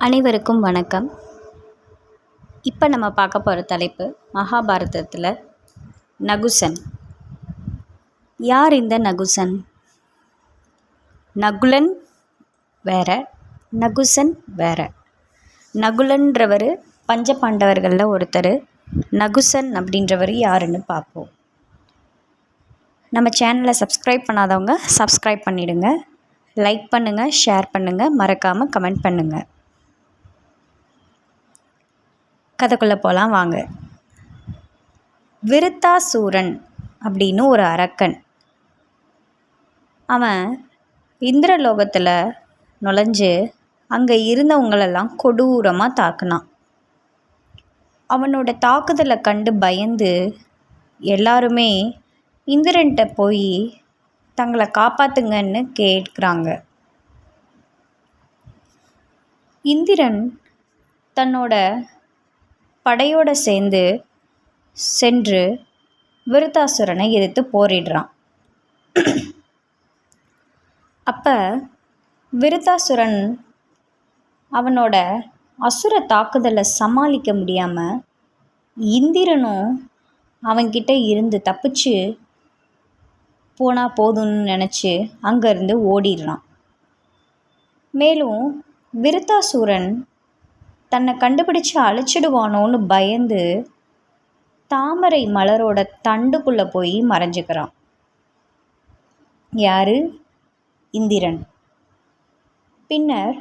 அனைவருக்கும் வணக்கம். இப்போ நம்ம பார்க்க போகிற தலைப்பு மகாபாரதத்தில் நகுசன். யார் இந்த நகுசன்? நகுலன் வேற, நகுசன் வேற. நகுலன்றவர் பஞ்ச பாண்டவர்களில் ஒருத்தர். நகுசன் அப்படின்றவர் யாருன்னு பார்ப்போம். நம்ம சேனலை சப்ஸ்கிரைப் பண்ணாதவங்க சப்ஸ்கிரைப் பண்ணிவிடுங்க. லைக் பண்ணுங்கள், ஷேர் பண்ணுங்கள், மறக்காமல் கமெண்ட் பண்ணுங்கள். கதைக்குள்ளே போகலாம் வாங்க. விருத்தாசூரன் அப்படின்னு ஒரு அரக்கன். அவன் இந்திரலோகத்தில் நுழைஞ்சு அங்கே இருந்தவங்களெல்லாம் கொடூரமாக தாக்குனான். அவனோட தாக்குதலை கண்டு பயந்து எல்லாருமே இந்திரன்கிட்ட போய் தங்களை காப்பாற்றுங்கன்னு கேட்குறாங்க. இந்திரன் தன்னோட படையோடு சேர்ந்து சென்று விருத்தாசுரனை எதிர்த்து போரிடுறான். அப்போ விருத்தாசுரன் அவனோட அசுர தாக்குதலை சமாளிக்க முடியாமல் இந்திரனும் அவன்கிட்ட இருந்து தப்பிச்சு போனால் போதும்னு நினச்சி அங்கேருந்து ஓடிடுறான். மேலும் விருத்தாசூரன் தன்னை கண்டுபிடிச்சு அழிச்சிடுவானோன்னு பயந்து தாமரை மலரோட தண்டுக்குள்ளே போய் மறைஞ்சிக்கிறான். யார்? இந்திரன். பின்னர்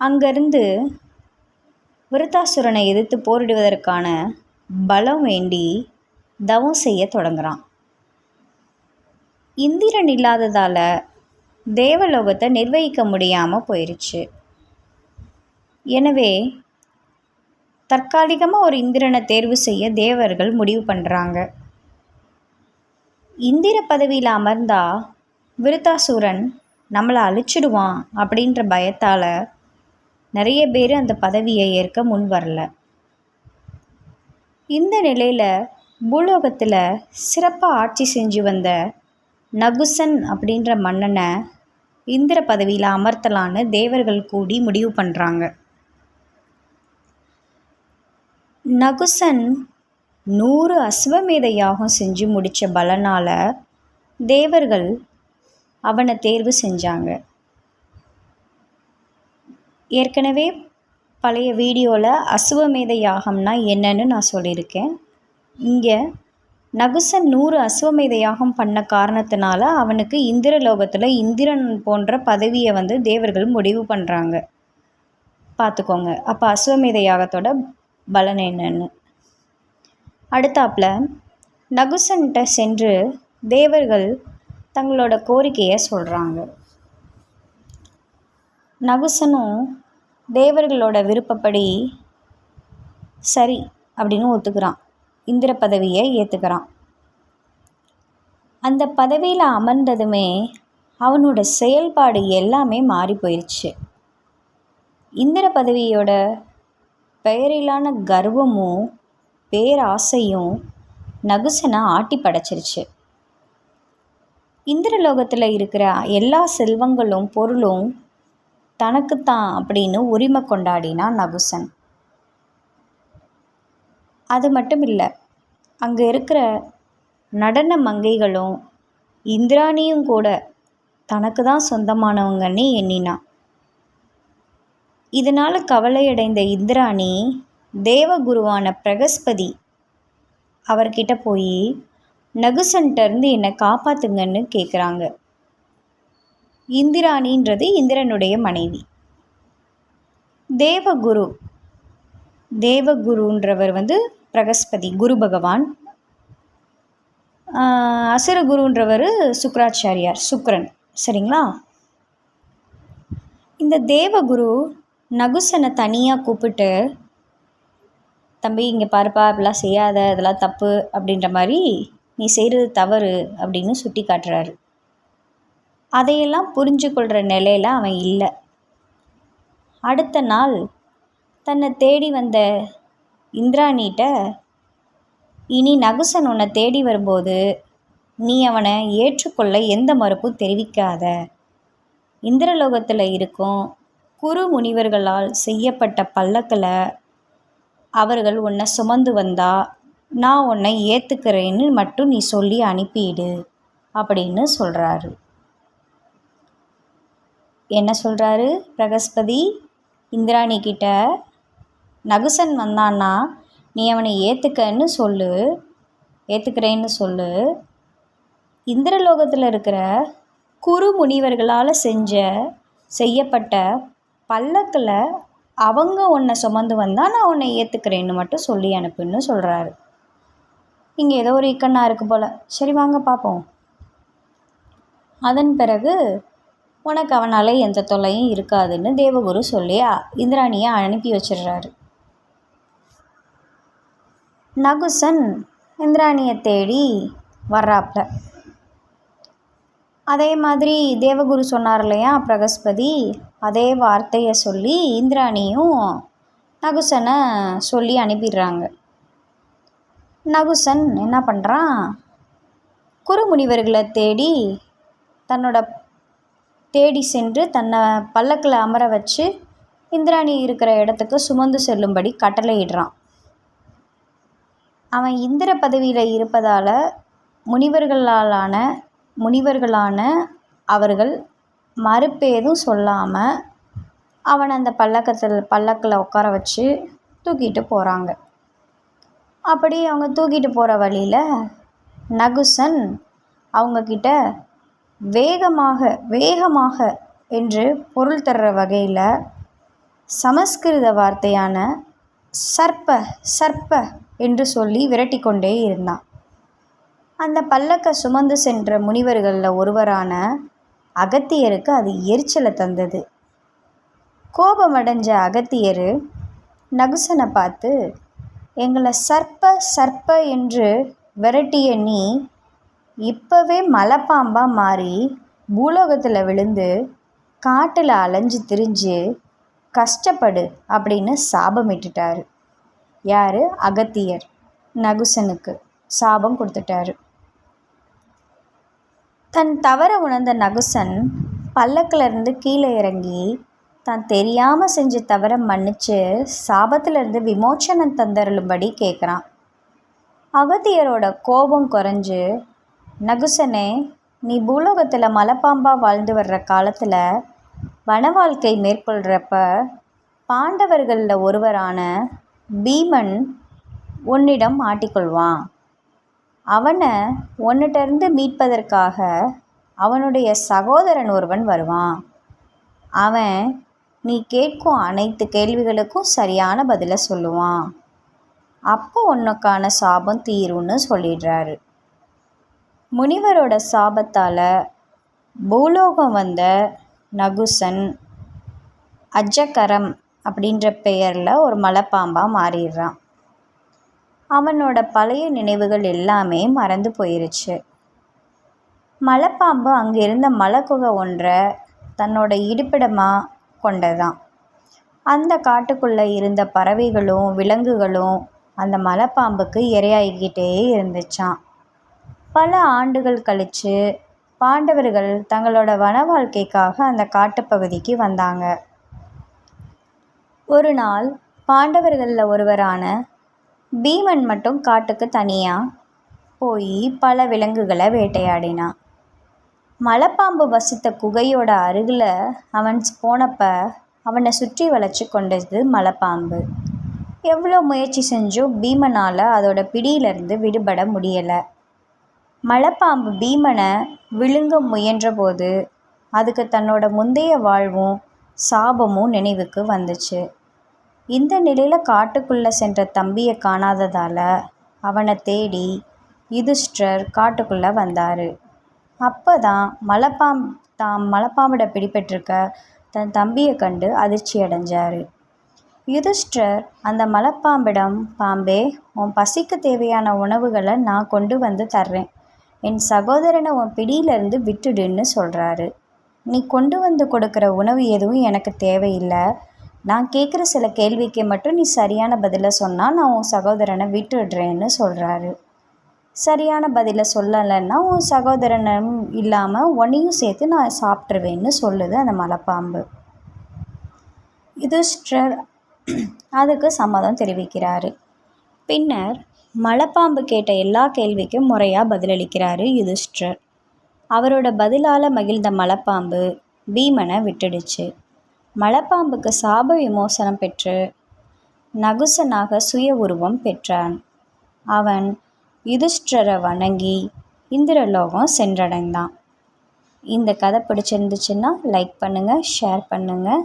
அங்கேருந்து விருத்தாசுரனை எதிர்த்து போரிடுவதற்கான பலம் வேண்டி தவம் செய்ய தொடங்குறான். இந்திரன் இல்லாததால் தேவலோகத்தை நிர்வகிக்க முடியாமல் போயிடுச்சு. எனவே தற்காலிகமாக ஒரு இந்திரனை தேர்வு செய்ய தேவர்கள் முடிவு பண்ணுறாங்க. இந்திர பதவியில் அமர்ந்தா விருத்தாசூரன் நம்மளை அழிச்சிடுவான் அப்படின்ற பயத்தால் நிறைய பேர் அந்த பதவியை ஏற்க முன் வரல. இந்த நிலையில் பூலோகத்தில் சிறப்பாக ஆட்சி செஞ்சு வந்த நகுசன் அப்படின்ற மன்னனை இந்திர பதவியில் அமர்த்தலான்னு தேவர்கள் கூடி முடிவு பண்ணுறாங்க. நகுசன் 100 அஸ்வமேத யாகம் செஞ்சு முடித்த பலனால் தேவர்கள் அவனை தேர்வு செஞ்சாங்க. ஏற்கனவே பழைய வீடியோவில் அஸ்வமேத யாகம்னா என்னன்னு நான் சொல்லியிருக்கேன். இங்கே நகுசன் 100 அஸ்வமேத யாகம் பண்ண காரணத்தினால அவனுக்கு இந்திரலோகத்தில் இந்திரன் போன்ற பதவியை தேவர்கள் முடிவு பண்ணுறாங்க. பார்த்துக்கோங்க அப்போ அஸ்வமேத யாகத்தோட பலன் என்னன்னு. அடுத்தாப்புல நகுசன்கிட்ட சென்று தேவர்கள் தங்களோட கோரிக்கையை சொல்கிறாங்க. நகுசனும் தேவர்களோட விருப்பப்படி சரி அப்படின்னு ஒத்துக்கிறான். இந்திர பதவியை ஏற்றுக்கிறான். அந்த பதவியில் அமர்ந்ததுமே அவனோட செயல்பாடு எல்லாமே மாறி போயிடுச்சு. இந்திர பதவியோட பெயரிலான கர்வமும் பேராசையும் நகுசனை ஆட்டி படைச்சிருச்சு. இந்திரலோகத்தில் இருக்கிற எல்லா செல்வங்களும் பொருளும் தனக்குத்தான் அப்படின்னு உரிமை கொண்டாடினான் நகுசன். அது மட்டும் இல்லை, அங்கே இருக்கிற நடன மங்கைகளும் இந்திராணியும் கூட தனக்கு தான் சொந்தமானவங்கன்னு எண்ணினான். இதனால் கவலையடைந்த இந்திராணி தேவகுருவான பிரகஸ்பதி அவர்கிட்ட போய் நகுசன்கிட்டருந்து என்னை காப்பாற்றுங்கன்னு கேட்குறாங்க. இந்திராணின்றது இந்திரனுடைய மனைவி. தேவகுருன்றவர் பிரகஸ்பதி, குரு பகவான். அசுரகுருன்றவர் சுக்ராச்சாரியார், சுக்ரன். சரிங்களா? இந்த தேவகுரு நகுசனை தனியாக கூப்பிட்டு, தம்பி இங்கே பாருப்பா, இப்படிலாம் செய்யாத, இதெல்லாம் தப்பு அப்படின்ற மாதிரி, நீ செய்கிறது தவறு அப்படின்னு சுட்டி காட்டுறாரு. அதையெல்லாம் புரிஞ்சு கொள்கிற நிலையில் அவன் இல்லை. அடுத்த நாள் தன்னை தேடி வந்த இந்திராணிகிட்ட, இனி நகுசன் உன்னை தேடி வரும்போது நீ அவனை ஏற்றுக்கொள்ள எந்த மறுப்பும் தெரிவிக்காத. இந்திரலோகத்தில் இருக்கும் குரு முனிவர்களால் செய்யப்பட்ட பல்லக்கில் அவர்கள் உன்னை சுமந்து வந்தா நான் உன்னை ஏற்றுக்கிறேன்னு மட்டும் நீ சொல்லி அனுப்பிடு அப்படின்னு சொல்கிறாரு. என்ன சொல்கிறாரு பிரகஸ்பதி? இந்திராணி கிட்ட நகுசன் வந்தான்னா நீ அவனை ஏற்றுக்கிறேன்னு சொல்லு. இந்திரலோகத்தில் இருக்கிற குரு முனிவர்களால் செய்யப்பட்ட பல்லக்கில் அவங்க உன்னை சுமந்து வந்தால் நான் உன்னை ஏற்றுக்கிறேன்னு மட்டும் சொல்லி அனுப்புன்னு சொல்கிறாரு. இங்கே ஏதோ ஒரு இக்கண்ணா இருக்குது போல். சரி வாங்க பார்ப்போம். அதன் பிறகு உனக்கு அவனால் எந்த தொல்லையும் இருக்காதுன்னு தேவகுரு சொல்லி இந்திராணியை அனுப்பி வச்சிடுறாரு. நகுசன் இந்திராணியை தேடி வர்றாப்புல. அதே மாதிரி தேவகுரு சொன்னார் இல்லையா பிரகஸ்பதி, அதே வார்த்தையை சொல்லி இந்திராணியும் நகுசனை சொல்லி அனுப்பிடுறாங்க. நகுசன் என்ன பண்ணுறான், குருமுனிவர்களை தேடி சென்று தன்னை பல்லக்கில் அமர வச்சு இந்திராணி இருக்கிற இடத்துக்கு சுமந்து செல்லும்படி கட்டளையிடுறான். அவன் இந்திர பதவியில் இருப்பதால் முனிவர்களான அவர்கள் மறுப்பேதும் சொல்லாமல் அவனை அந்த பல்லக்கில் உட்கார வச்சு தூக்கிட்டு போகிறாங்க. அப்படி அவங்க தூக்கிட்டு போகிற வழியில் நகுசன் அவங்கக்கிட்ட வேகமாக என்று பொருள் தர்ற வகையில் சமஸ்கிருத வார்த்தையான சர்ப்ப என்று சொல்லி விரட்டி கொண்டே இருந்தான். அந்த பல்லக்கை சுமந்து சென்ற முனிவர்களில் ஒருவரான அகத்தியருக்கு அது எரிச்சலை தந்தது. கோபமடைஞ்ச அகத்தியர் நகுசனை பார்த்து, எங்களை சர்ப்ப என்று விரட்டிய நீ இப்போவே மலைப்பாம்பாக மாறி பூலோகத்தில் விழுந்து காட்டில் அலைஞ்சு திரிஞ்சு கஷ்டப்படு அப்படின்னு சாபமிட்டுட்டார். யார்? அகத்தியர் நகுசனுக்கு சாபம் கொடுத்துட்டாரு. தன் தவற உணர்ந்த நகுசன் பல்லக்கிலிருந்து கீழே இறங்கி தான் தெரியாமல் செஞ்ச தவற மன்னிச்சு சாபத்திலிருந்து விமோச்சனம் தந்தருளும்படி கேட்குறான். அகத்தியரோட கோபம் குறைஞ்சு, நகுசனே, நீ பூலோகத்தில் மலைப்பாம்பாக வாழ்ந்து வர்ற காலத்தில் வன வாழ்க்கை மேற்கொள்கிறப்ப பாண்டவர்களில் ஒருவரான பீமன் உன்னிடம் மாட்டிக்கொள்வான். அவனை உன்னிட்டருந்து மீட்பதற்காக அவனுடைய சகோதரன் ஒருவன் வருவான். அவன் நீ கேட்கும் அனைத்து கேள்விகளுக்கும் சரியான பதிலை சொல்லுவான். அப்போ உனக்கான சாபம் தீரும்னு சொல்லிடுறாரு. முனிவரோட சாபத்தால் பூலோகம் வந்த நகுசன் அஜ்ஜகரம் அப்படின்ற பெயரில் ஒரு மலைப்பாம்பாக மாறிடுறான். அவனோட பழைய நினைவுகள் எல்லாமே மறந்து போயிருச்சு. மலைப்பாம்பு அங்கே இருந்த மலைக்குகை ஒன்றை தன்னோட இருப்பிடமாக கொண்டதான். அந்த காட்டுக்குள்ளே இருந்த பறவைகளும் விலங்குகளும் அந்த மலைப்பாம்புக்கு இரையாகிக்கிட்டே இருந்துச்சான். பல ஆண்டுகள் கழித்து பாண்டவர்கள் தங்களோட வன வாழ்க்கைக்காக அந்த காட்டுப்பகுதிக்கு வந்தாங்க. ஒரு நாள் பாண்டவர்களில் ஒருவரான பீமன் மட்டும் காட்டுக்கு தனியாக போய் பல விலங்குகளை வேட்டையாடினான். மலைப்பாம்பு வசித்த குகையோட அருகில் அவன் போனப்ப அவனை சுற்றி வளைச்சி கொண்டது மலைப்பாம்பு. எவ்வளோ முயற்சி செஞ்சும் பீமனால் அதோட பிடியிலிருந்து விடுபட முடியலை. மலைப்பாம்பு பீமனை விழுங்க முயன்றபோது அதுக்கு தன்னோட முந்தைய வாழ்வும் சாபமும் நினைவுக்கு வந்துச்சு. இந்த நிலையில் காட்டுக்குள்ளே சென்ற தம்பியை காணாததால் அவனை தேடி யுதிஷ்டர் காட்டுக்குள்ளே வந்தார். அப்போ தான் மலைப்பாம்பிட பிடிபட்டிருக்க தன் தம்பியை கண்டு அதிர்ச்சி அடைஞ்சார். யுதிஷ்டர் அந்த மலைப்பாம்பிடம், பாம்பே, உன் பசிக்கு தேவையான உணவுகளை நான் கொண்டு வந்து தர்றேன், என் சகோதரனை உன் பிடியிலேருந்து விட்டுடுன்னு சொல்கிறாரு. நீ கொண்டு வந்து கொடுக்குற உணவு எதுவும் எனக்கு தேவையில்லை, நான் கேட்குற சில கேள்விக்கு மட்டும் நீ சரியான பதிலை சொன்னால் நான் உன் சகோதரனை விட்டுடுறேன்னு சொல்கிறாரு. சரியான பதிலை சொல்லலைன்னா உன் சகோதரனும் இல்லாமல் உன்னையும் சேர்த்து நான் சாப்பிட்ருவேன்னு சொல்லுது அந்த மலைப்பாம்பு. யுதிஷ்டிரர் அதுக்கு சம்மதம் தெரிவிக்கிறாரு. பின்னர் மலைப்பாம்பு கேட்ட எல்லா கேள்விக்கும் முறையாக பதிலளிக்கிறாரு யுதிஷ்டிரர். அவரோட பதிலால் மகிழ்ந்த மலைப்பாம்பு பீமனை விட்டுடுச்சு. மலைப்பாம்புக்கு சாப விமோசனம் பெற்று நகுசனாக சுய உருவம் பெற்றான். அவன் யுதிஷ்டிரரை வணங்கி இந்திரலோகம் சென்றடைந்தான். இந்த கதை பிடிச்சிருந்துச்சுன்னா லைக் பண்ணுங்கள், ஷேர் பண்ணுங்கள்,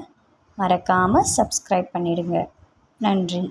மறக்காமல் சப்ஸ்கிரைப் பண்ணிடுங்க. நன்றி.